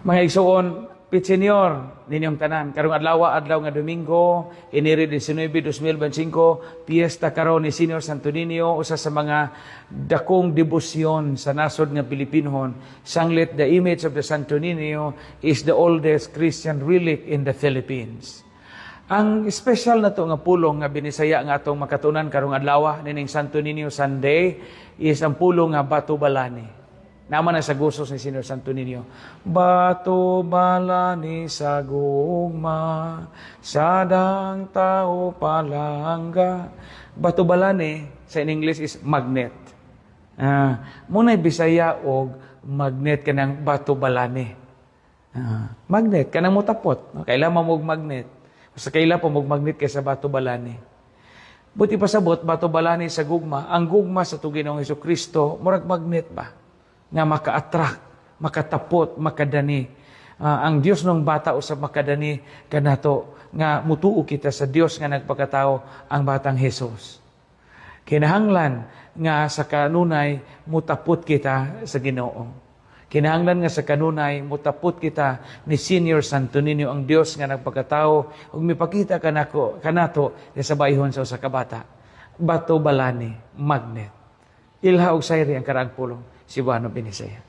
Mga igsuon, Pitsenyor, ninyong tanan. Karong adlaw nga Domingo, Enero 19, 2025, piyesta karon ni Senior Santo Niño, usa sa mga dakong debosyon sa nasod nga Pilipinhon. Sanglit, the image of the Santo Niño is the oldest Christian relic in the Philippines. Ang special na to nga pulong nga binisaya nga atong makatunan karong adlaw nining Santo Niño Sunday is ang pulong nga Bato Balani. Naman na sa gusto ni Senior Santo Niño. Bato balani sa gugma, sadang tao palangga. Bato balani, sa in English is magnet. Muna'y Bisaya og magnet kanang bato balani. Magnet, kanang mutapot. Kailangan mo magnet. Basta kailangan mo magnet kaysa bato balani. Buti pasabot, bato balani sa gugma. Ang gugma sa Ginoong Hesukristo, murag magnet ba? Nga maka-attract, makatapot, makadani. Ang Dios ng bata usab makadani kanato nga mutuo kita sa Dios nga nagpakatao ang batang Hesus. Kinahanglan nga sa kanunay mutapot kita sa Ginoo. Kinahanglan nga sa kanunay mutapot kita ni Senior Santo Niño ang Dios nga nagpakatao ug mipakita kanato sa bayhon sa usa ka bata. Bato balani, magnet. Ilha og sayri ang karaang pulong. Cebuano Binisaya.